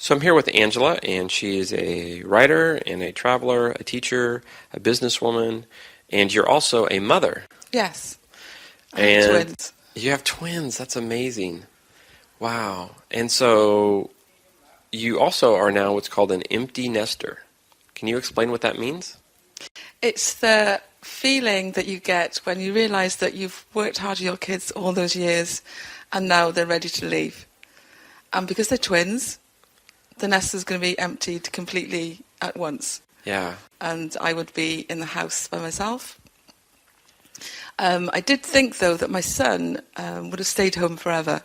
So I'm here with Angela, and she is a writer and a traveler, a teacher, a businesswoman, and you're also a mother. Yes. I And have twins. you have twins. That's amazing. Wow. And so you also are now what's called an empty nester. Can you explain what that means? It's the feeling that you get when you realise that you've worked hard with your kids all those years and now they're ready to leave. And because they're twins, the nest is going to be emptied completely at once. Yeah. And I would be in the house by myself. I did think, though, that my son would have stayed home forever.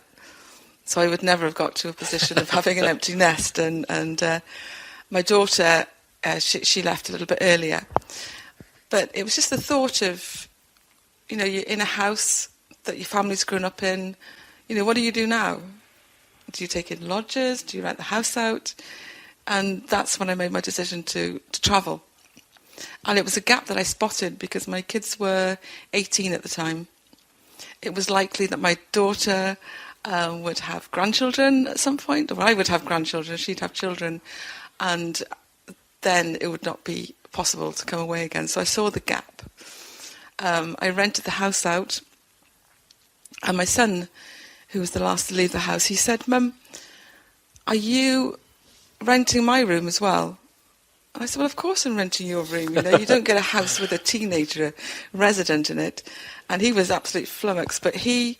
So I would never have got to a position of having an empty nest. And my daughter, she left a little bit earlier. But it was just the thought of, you're in a house that your family's grown up in. What do you do now? Do you take in lodgers? Do you rent the house out? And that's when I made my decision to travel. And it was a gap that I spotted because my kids were 18 at the time. It was likely that my daughter would have grandchildren at some point, or I would have grandchildren, she'd have children, and then it would not be possible to come away again. So I saw the gap. I rented the house out, and my son, who was the last to leave the house, he said, "Mum, are you renting my room as well?" And I said, "Well, of course I'm renting your room. You don't get a house with a teenager resident in it." And he was absolutely flummoxed, but he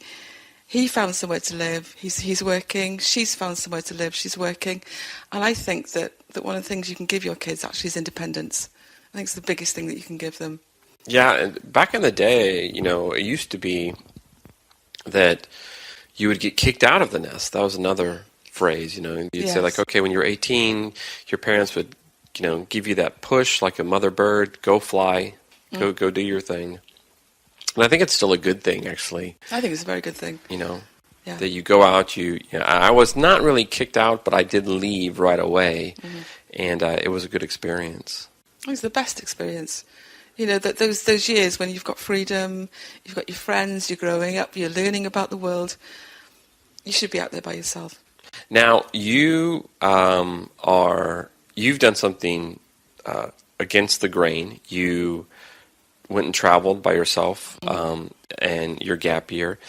found somewhere to live. He's working. She's found somewhere to live. She's working. And I think that one of the things you can give your kids actually is independence. I think it's the biggest thing that you can give them. Yeah, and back in the day, it used to be that you would get kicked out of the nest. That was another phrase, You'd say, like, okay, when you're 18, your parents would, give you that push like a mother bird, go fly, go do your thing. And I think it's still a good thing, actually. I think it's a very good thing. That you go out, I was not really kicked out, but I did leave right away, and it was a good experience. It was the best experience. That those years when you've got freedom, you've got your friends, you're growing up, you're learning about the world, you should be out there by yourself. Now, you've done something against the grain. You went and traveled by yourself, and your gap year.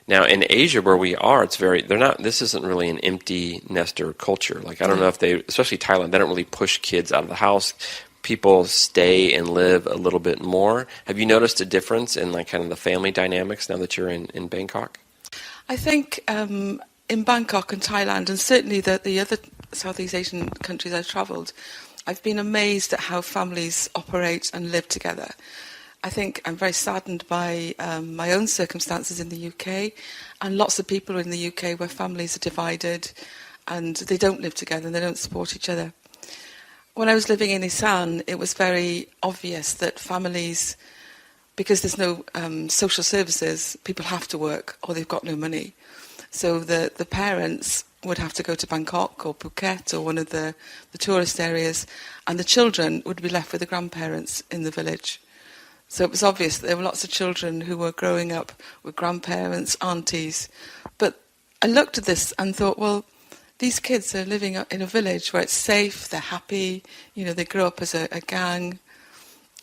Now, in Asia, where we are, this isn't really an empty nester culture. Like, I don't know if especially Thailand, they don't really push kids out of the house. People stay and live a little bit more. Have you noticed a difference in like kind of the family dynamics now that you're in Bangkok? I think in Bangkok and Thailand, and certainly the other Southeast Asian countries I've travelled, I've been amazed at how families operate and live together. I think I'm very saddened by my own circumstances in the UK, and lots of people in the UK where families are divided and they don't live together and they don't support each other. When I was living in Isan, it was very obvious that families, because there's no social services, people have to work or they've got no money. So the parents would have to go to Bangkok or Phuket or one of the tourist areas, and the children would be left with the grandparents in the village. So it was obvious that there were lots of children who were growing up with grandparents, aunties. But I looked at this and thought, well, these kids are living in a village where it's safe, they're happy, they grow up as a gang,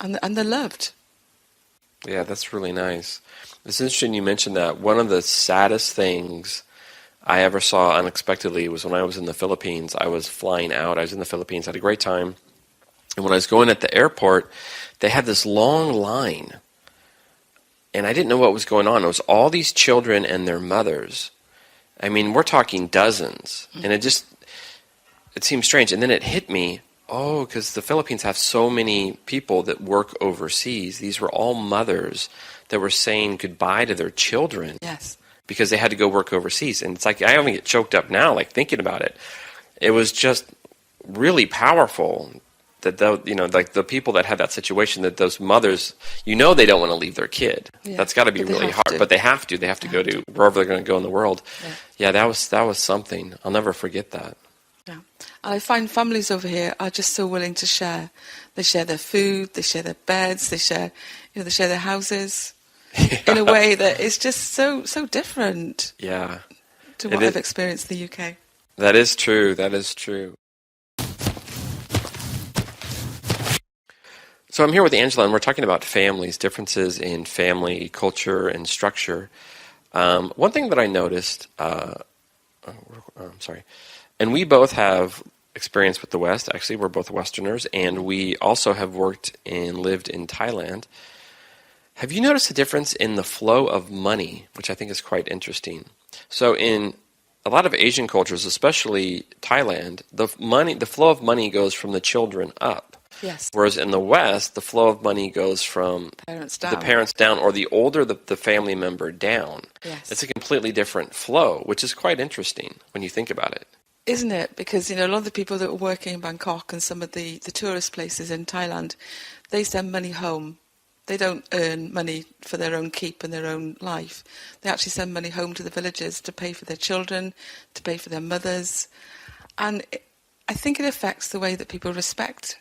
and they're loved. Yeah, that's really nice. It's interesting you mentioned that. One of the saddest things I ever saw unexpectedly was when I was in the Philippines. I was flying out. I was in the Philippines, had a great time. And when I was going at the airport, they had this long line. And I didn't know what was going on. It was all these children and their mothers. I mean, we're talking dozens. And it seemed strange. And then it hit me, because the Philippines have so many people that work overseas. These were all mothers that were saying goodbye to their children. Yes. Because they had to go work overseas. And it's like, I even get choked up now, like thinking about it. It was just really powerful that, like the people that had that situation, that those mothers, they don't want to leave their kid. Yeah, that's got to be really hard. But they have to. They have to go to wherever they're going to go in the world. Yeah, that was something. I'll never forget that. Yeah. And I find families over here are just so willing to share. They share their food, they share their beds, they share their houses in a way that is just so different. Yeah. To what I've experienced in the UK. That is true. So I'm here with Angela, and we're talking about families, differences in family culture and structure. One thing that I noticed, I'm sorry, and we both have experience with the West. Actually, we're both Westerners, and we also have worked and lived in Thailand. Have you noticed a difference in the flow of money, which I think is quite interesting? So in a lot of Asian cultures, especially Thailand, the flow of money goes from the children up. Yes. Whereas in the West, the flow of money goes from the parents down, or the older the family member down. Yes. It's a completely different flow, which is quite interesting when you think about it. Isn't it? Because, a lot of the people that are working in Bangkok and some of the tourist places in Thailand, they send money home. They don't earn money for their own keep and their own life. They actually send money home to the villages to pay for their children, to pay for their mothers. And I think it affects the way that people respect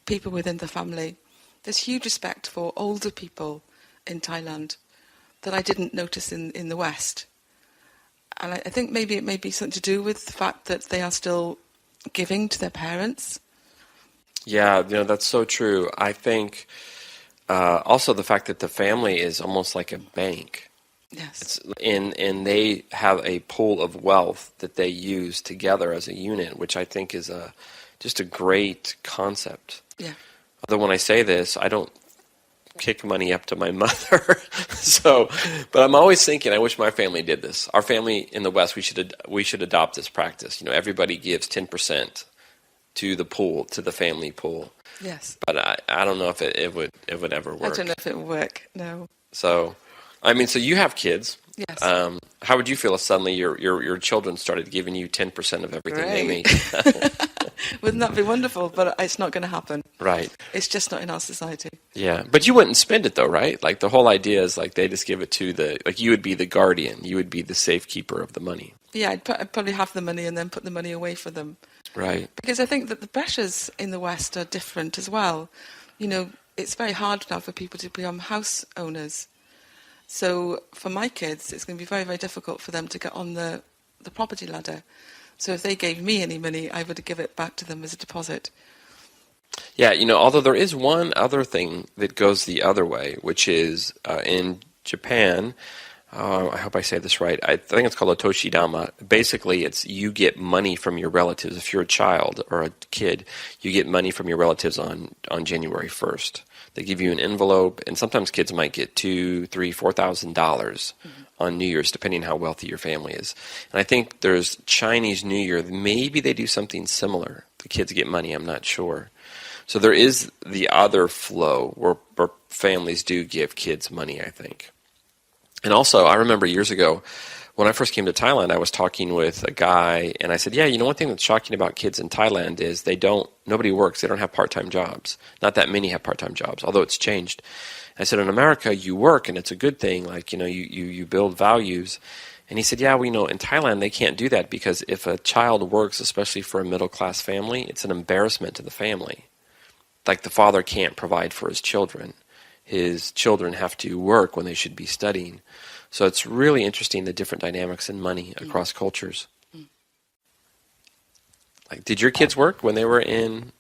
people within the family. There's huge respect for older people in Thailand that I didn't notice in the West. And I think maybe it may be something to do with the fact that they are still giving to their parents. Yeah, that's so true. I think also the fact that the family is almost like a bank. Yes. And they have a pool of wealth that they use together as a unit, which I think is just a great concept. Yeah. Although when I say this, I don't kick money up to my mother. But I'm always thinking, I wish my family did this. Our family in the West, we should adopt this practice. Everybody gives 10% to the pool, to the family pool. Yes. But I don't know if it would ever work. I don't know if it would work, no. So you have kids. Yes. How would you feel if suddenly your children started giving you 10% of everything they make? Wouldn't that be wonderful? But it's not going to happen. Right. It's just not in our society. Yeah, but you wouldn't spend it though, right? Like the whole idea is like they just give it to you would be the guardian, you would be the safekeeper of the money. Yeah, I'd probably have the money and then put the money away for them. Right. Because I think that the pressures in the West are different as well. It's very hard now for people to become house owners. So for my kids, it's going to be very, very difficult for them to get on the property ladder. So if they gave me any money, I would give it back to them as a deposit. Yeah, although there is one other thing that goes the other way, which is in Japan, I hope I say this right, I think it's called a toshidama. Basically, it's you get money from your relatives. If you're a child or a kid, you get money from your relatives on January 1st. They give you an envelope, and sometimes kids might get $2,000, $3,000, $4,000 on New Year's, depending how wealthy your family is. And I think there's Chinese New Year. Maybe they do something similar. The kids get money, I'm not sure. So there is the other flow where families do give kids money, I think. And also, I remember years ago, when I first came to Thailand, I was talking with a guy, and I said, one thing that's shocking about kids in Thailand is nobody works. They don't have part-time jobs. Not that many have part-time jobs, although it's changed. I said, in America, you work, and it's a good thing. Like, you build values. And he said, in Thailand, they can't do that because if a child works, especially for a middle-class family, it's an embarrassment to the family. Like the father can't provide for his children. His children have to work when they should be studying. So it's really interesting, the different dynamics in money across cultures. Like, did your kids work when they were in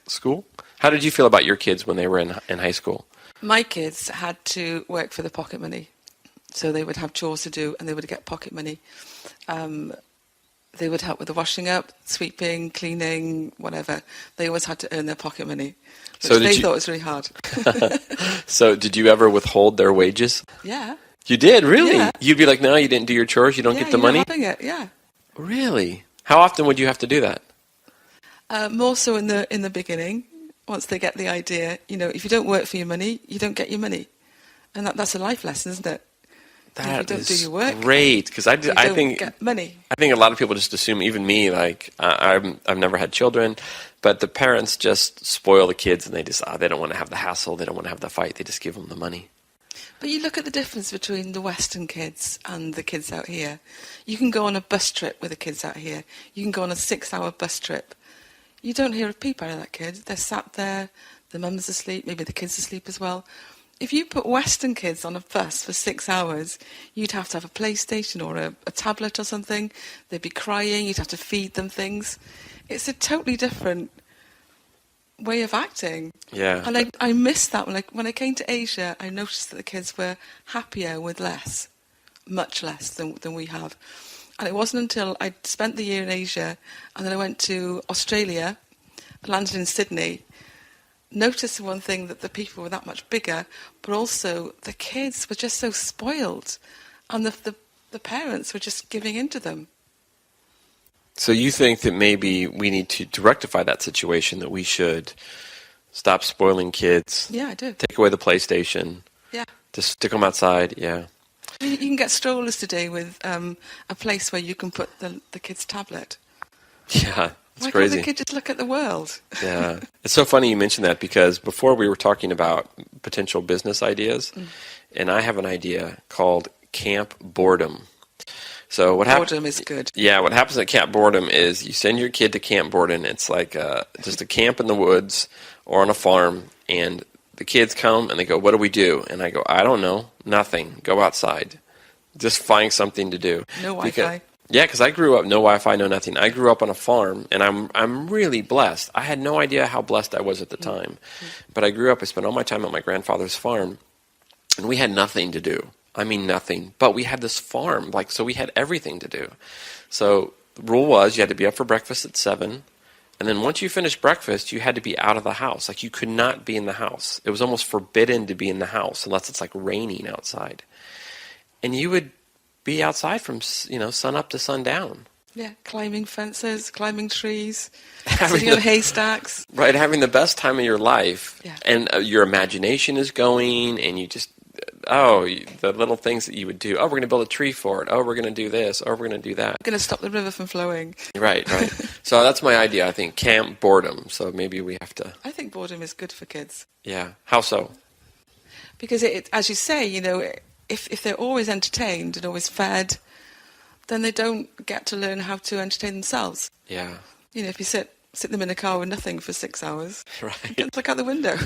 school? How did you feel about your kids when they were in high school? My kids had to work for the pocket money. So they would have chores to do and they would get pocket money. They would help with the washing up, sweeping, cleaning, whatever. They always had to earn their pocket money, which they thought was really hard. So did you ever withhold their wages? Yeah. You did, really? Yeah. You'd be like, no, you didn't do your chores, you don't get the money? Having it, yeah. Really? How often would you have to do that? More so in the beginning, once they get the idea, if you don't work for your money, you don't get your money. And that's a life lesson, isn't it? That if you don't is do your work, great, because I think get money. I think a lot of people just assume, even me, like I've never had children, but the parents just spoil the kids, and they just they don't want to have the hassle, they don't want to have the fight, they just give them the money. But you look at the difference between the Western kids and the kids out here. You can go on a bus trip with the kids out here. You can go on a 6-hour bus trip. You don't hear a peep out of that kid. They're sat there, the mum's asleep, maybe the kid's asleep as well. If you put Western kids on a bus for 6 hours, you'd have to have a PlayStation or a tablet or something. They'd be crying. You'd have to feed them things. It's a totally different way of acting. Yeah. And I missed that. When I came to Asia, I noticed that the kids were happier with less, much less than we have. And it wasn't until I spent the year in Asia and then I went to Australia, landed in Sydney, noticed one thing, that the people were that much bigger, but also the kids were just so spoiled, and the parents were just giving in to them. So you think that maybe we need to rectify that situation, that we should stop spoiling kids, Yeah, I do. take away the PlayStation, Yeah. just stick them outside, yeah. You can get strollers today with a place where you can put the kid's tablet. Yeah, it's Why crazy. can't the kid just look at the world? Yeah. It's so funny you mentioned that, because before we were talking about potential business ideas, and I have an idea called Camp Boredom. So what happens? Boredom is good. Yeah, what happens at Camp Boredom is you send your kid to Camp Boredom. It's like just a camp in the woods or on a farm, and the kids come and they go, "What do we do?" And I go, "I don't know, nothing. Go outside. Just find something to do." No Wi-Fi. Yeah, because I grew up no Wi-Fi, no nothing. I grew up on a farm, and I'm really blessed. I had no idea how blessed I was at the time, but I grew up. I spent all my time at my grandfather's farm, and we had nothing to do. I mean, nothing. But we had this farm, so we had everything to do. So the rule was you had to be up for breakfast at 7, and then once you finished breakfast, you had to be out of the house. You could not be in the house. It was almost forbidden to be in the house unless it's raining outside. And you would be outside from sun up to sundown. Yeah, climbing fences, climbing trees, Having sitting on haystacks. Right, having the best time of your life. Yeah. And your imagination is going, and you just, the little things that you would do. Oh, we're going to build a tree for it. Oh, we're going to do this. Oh, we're going to do that. We're going to stop the river from flowing. Right. So that's my idea, I think, Camp Boredom. So maybe we have to, I think boredom is good for kids. yeah. How so? Because it, as you say, if they're always entertained and always fed, then they don't get to learn how to entertain themselves. Yeah. If you sit them in a car with nothing for 6 hours, Right. just look out the window.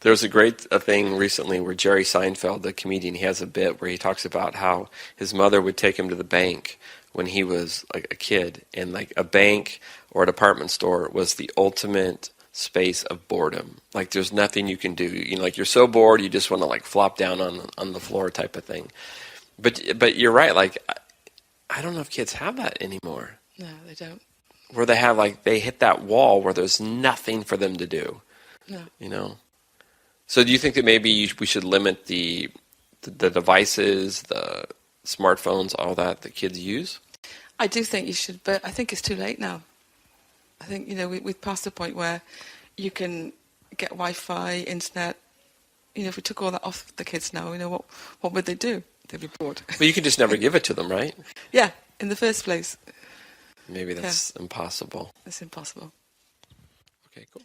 There was a great thing recently where Jerry Seinfeld, the comedian, he has a bit where he talks about how his mother would take him to the bank when he was a kid, and a bank or a department store was the ultimate space of boredom. There's nothing you can do. You're so bored you just want to flop down on the floor type of thing. But you're right. I don't know if kids have that anymore. No, they don't. Where they have they hit that wall where there's nothing for them to do. No. So do you think that maybe we should limit the devices, the smartphones, all that kids use? I do think you should, but I think it's too late now. I think, we've passed the point where you can get Wi-Fi, internet. If we took all that off the kids now, what would they do? They'd be bored. Well, you could just never give it to them, right? Yeah, in the first place. Maybe that's impossible. It's impossible. Okay, cool.